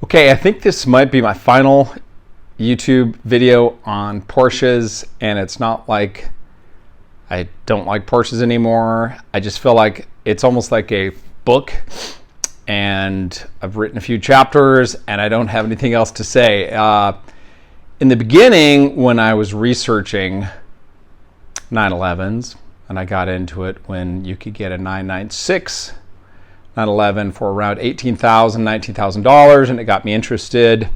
Okay, I think this might be my final YouTube video on Porsches, and it's not like I don't like Porsches anymore. I just feel like it's almost like a book, and I've written a few chapters, and I don't have anything else to say. In the beginning, when I was researching 911s, and I got into it when you could get a 996 911 for around $18,000, $19,000, and it got me interested.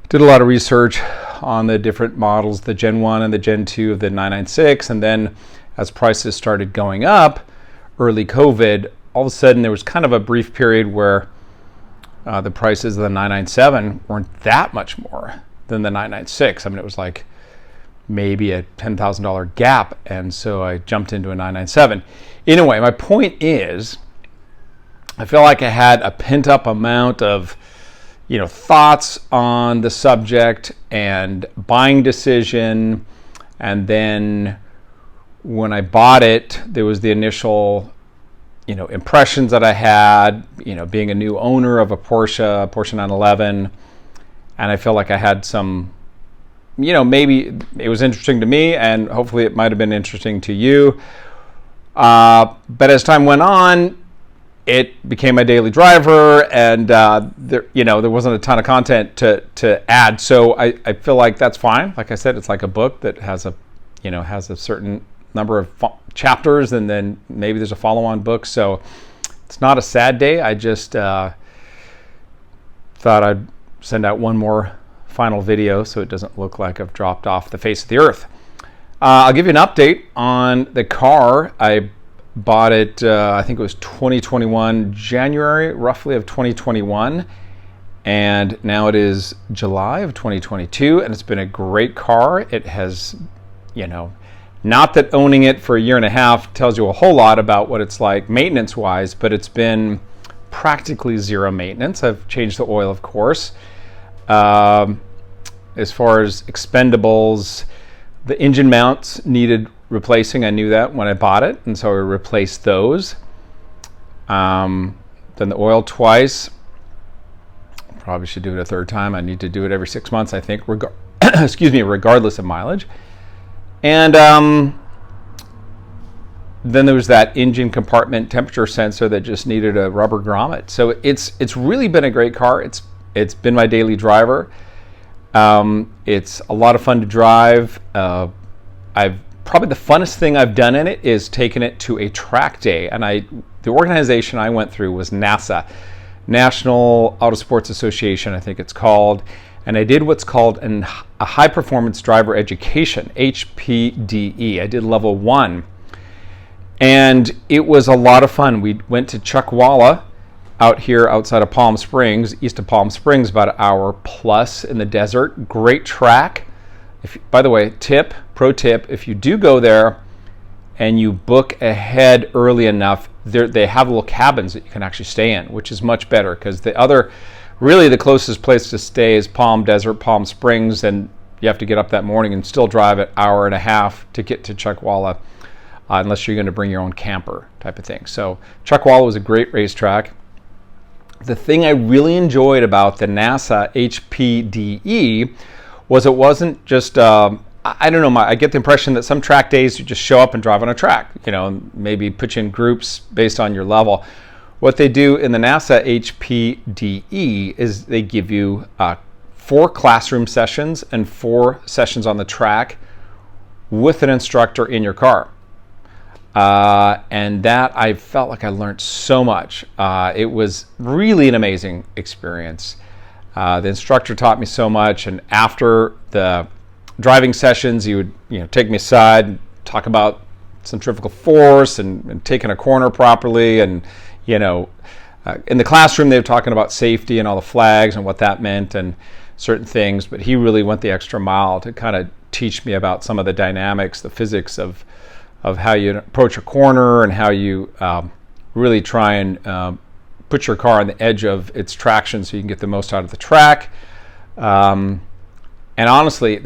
Did a lot of research on the different models, the Gen 1 and the Gen 2 of the 996, and then as prices started going up, early COVID, all of a sudden there was kind of a brief period where the prices of the 997 weren't that much more than the 996. I mean, it was like maybe a $10,000 gap, and so I jumped into a 997. Anyway, my point is, I feel like I had a pent-up amount of, thoughts on the subject and buying decision, and then when I bought it, there was the initial, impressions that I had, being a new owner of a Porsche 911, and I feel like I had some, maybe it was interesting to me, and hopefully it might have been interesting to you. But as time went on, it became my daily driver, and there wasn't a ton of content to add. So I feel like that's fine. Like I said, it's like a book that has a certain number of chapters, and then maybe there's a follow-on book. So it's not a sad day. I just thought I'd send out one more final video so it doesn't look like I've dropped off the face of the earth. I'll give you an update on the car. I bought it, I think it was 2021, January roughly of 2021, and now it is July of 2022, and it's been a great car. It has, not that owning it for a year and a half tells you a whole lot about what it's like maintenance wise, but it's been practically zero maintenance. I've changed the oil, of course. As far as expendables, the engine mounts needed replacing. I knew that when I bought it, and so I replaced those. Then the oil twice. Probably should do it a third time. I need to do it every 6 months, I think, regardless of mileage. And then there was that engine compartment temperature sensor that just needed a rubber grommet. So it's really been a great car. It's been my daily driver. It's a lot of fun to drive. Probably the funnest thing I've done in it is taken it to a track day, and the organization I went through was NASA, National Autosports Association, I think it's called, and I did what's called a high performance driver education, HPDE. I did level 1, and it was a lot of fun. We went to Chuckwalla out here outside of Palm Springs, east of Palm Springs, about an hour plus in the desert. Great track. By the way, pro tip, if you do go there and you book ahead early enough, they have little cabins that you can actually stay in, which is much better, because the closest place to stay is Palm Desert, Palm Springs, and you have to get up that morning and still drive an hour and a half to get to Chuckwalla, unless you're going to bring your own camper type of thing. So Chuckwalla was a great racetrack. The thing I really enjoyed about the NASA HPDE was it wasn't just, I don't know, I get the impression that some track days you just show up and drive on a track, maybe put you in groups based on your level. What they do in the NASA HPDE is they give you 4 classroom sessions and 4 sessions on the track with an instructor in your car. And that, I felt like I learned so much. It was really an amazing experience. The instructor taught me so much, and after the driving sessions, he would take me aside and talk about centrifugal force and taking a corner properly, and in the classroom they were talking about safety and all the flags and what that meant and certain things, but he really went the extra mile to kind of teach me about some of the dynamics, the physics of how you approach a corner, and how you really try and put your car on the edge of its traction so you can get the most out of the track. And honestly,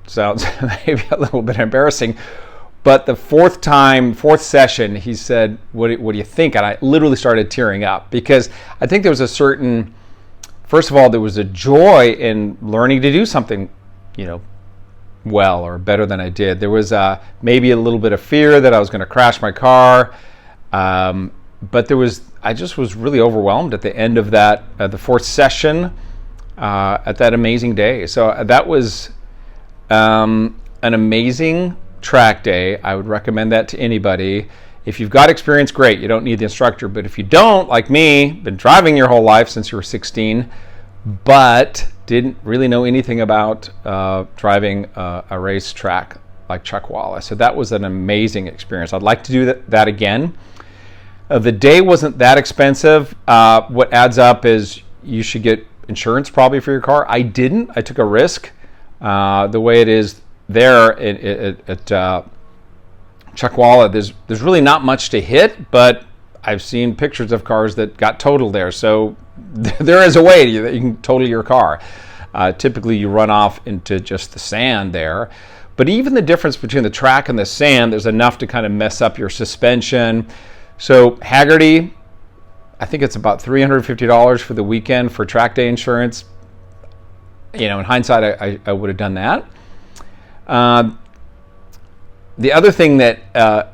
sounds maybe a little bit embarrassing. But the fourth session, he said, what do you think? And I literally started tearing up because I think there was a certain, first of all, there was a joy in learning to do something, well or better than I did. There was maybe a little bit of fear that I was going to crash my car. But I just was really overwhelmed at the end of that, the fourth session, at that amazing day. So that was an amazing track day. I would recommend that to anybody. If you've got experience, great. You don't need the instructor. But if you don't, like me, been driving your whole life since you were 16, but didn't really know anything about driving a race track like Chuck Wallace. So that was an amazing experience. I'd like to do that again. The day wasn't that expensive. What adds up is you should get insurance probably for your car. I didn't. I took a risk. The way it is there at Chuck Wallace, there's really not much to hit, but I've seen pictures of cars that got totaled there. So there is a way that you can total your car. Typically you run off into just the sand there. But even the difference between the track and the sand, there's enough to kind of mess up your suspension. So Hagerty, I think it's about $350 for the weekend for track day insurance. In hindsight, I would have done that. The other thing that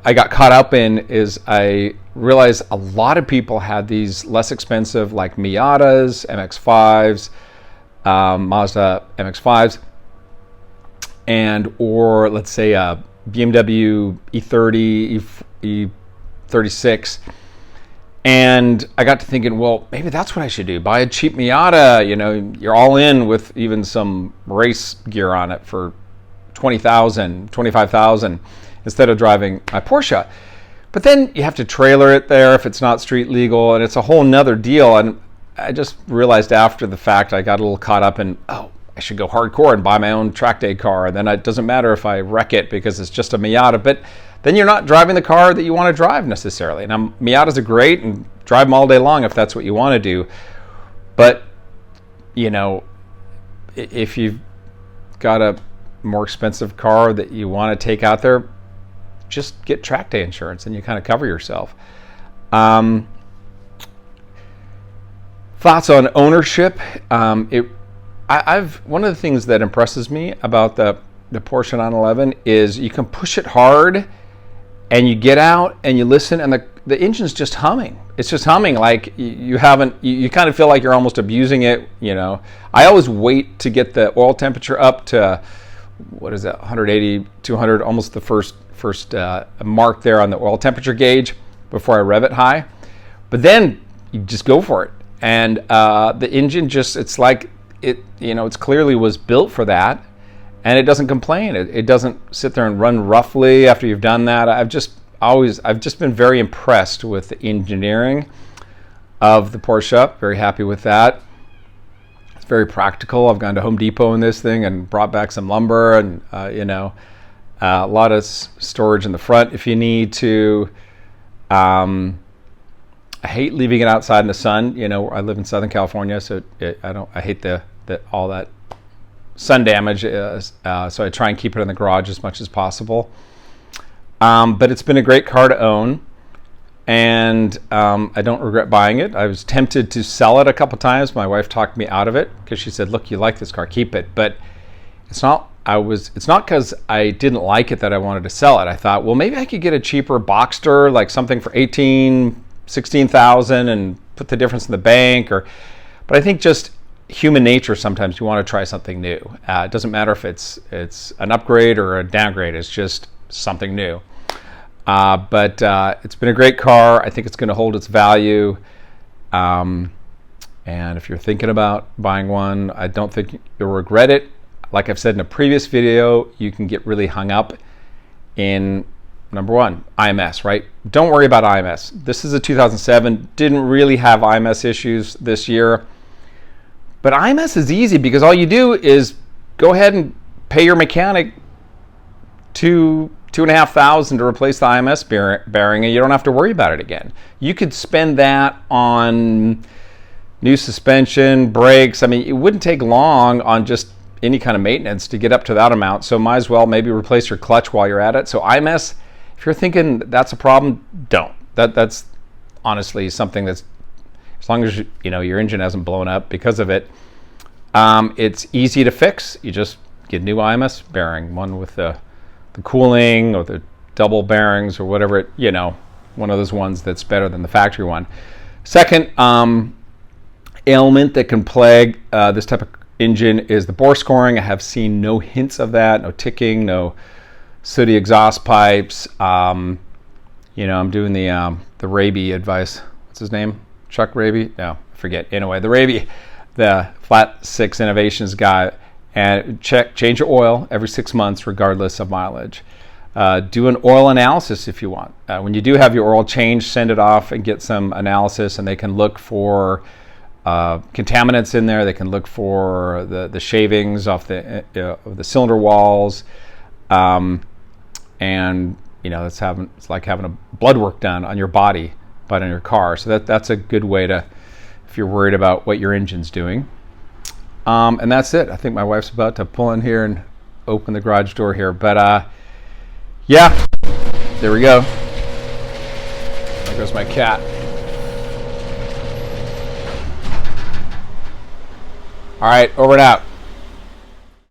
I got caught up in is I realized a lot of people had these less expensive, like Miatas, MX-5s, Mazda MX-5s, or let's say a BMW E30, E36. And I got to thinking, well, maybe that's what I should do. Buy a cheap Miata, you're all in with even some race gear on it for $20,000, $25,000 instead of driving my Porsche. But then you have to trailer it there if it's not street legal, and it's a whole nother deal. And I just realized after the fact, I got a little caught up in, I should go hardcore and buy my own track day car. And then it doesn't matter if I wreck it because it's just a Miata. But then you're not driving the car that you want to drive necessarily. Now, Miatas are great and drive them all day long if that's what you want to do. But, if you've got a more expensive car that you want to take out there, just get track day insurance and you kind of cover yourself. Thoughts on ownership. I've one of the things that impresses me about the Porsche 911 is you can push it hard and you get out and you listen and the engine's just humming. It's just humming like you kind of feel like you're almost abusing it. I always wait to get the oil temperature up to, 180, 200, almost the first mark there on the oil temperature gauge before I rev it high. But then you just go for it. And the engine it's like it's clearly was built for that, and it doesn't complain. It doesn't sit there and run roughly after you've done that. I've just been very impressed with the engineering of the Porsche. Very happy with that. It's very practical. I've gone to Home Depot in this thing and brought back some lumber and a lot of storage in the front if you need to. I hate leaving it outside in the sun. I live in Southern California, so I hate all that sun damage. So I try and keep it in the garage as much as possible. But it's been a great car to own, and I don't regret buying it. I was tempted to sell it a couple times. My wife talked me out of it because she said, "Look, you like this car, keep it." But it's not. It's not because I didn't like it that I wanted to sell it. I thought, well, maybe I could get a cheaper Boxster, like something for $16,000 and put the difference in the bank. But I think just human nature, sometimes you want to try something new. It doesn't matter if it's an upgrade or a downgrade. It's just something new. But it's been a great car. I think it's going to hold its value. And if you're thinking about buying one, I don't think you'll regret it. Like I've said in a previous video, you can get really hung up in, number one, IMS, right? Don't worry about IMS. This is a 2007, didn't really have IMS issues this year. But IMS is easy because all you do is go ahead and pay your mechanic $2,500 to replace the IMS bearing, and you don't have to worry about it again. You could spend that on new suspension, brakes. I mean, it wouldn't take long on just any kind of maintenance to get up to that amount. So might as well maybe replace your clutch while you're at it. So IMS, if you're thinking that's a problem, don't. That's honestly something that's, as long as your engine hasn't blown up because of it, it's easy to fix. You just get a new IMS bearing, one with the cooling or the double bearings or whatever one of those ones that's better than the factory one. Second ailment that can plague this type of engine is the bore scoring. I have seen no hints of that, no ticking, no sooty exhaust pipes. I'm doing the Raby advice. What's his name? Chuck Raby? No, I forget. Anyway, the Raby, the Flat 6 Innovations guy, and change your oil every 6 months regardless of mileage. Do an oil analysis if you want. When you do have your oil change, send it off and get some analysis, and they can look for contaminants in there. They can look for the shavings off the cylinder walls, and it's like having a blood work done on your body, but on your car. So that's a good way to, if you're worried about what your engine's doing. And that's it. I think my wife's about to pull in here and open the garage door here, but yeah, there we go. There goes my cat. All right, over and out.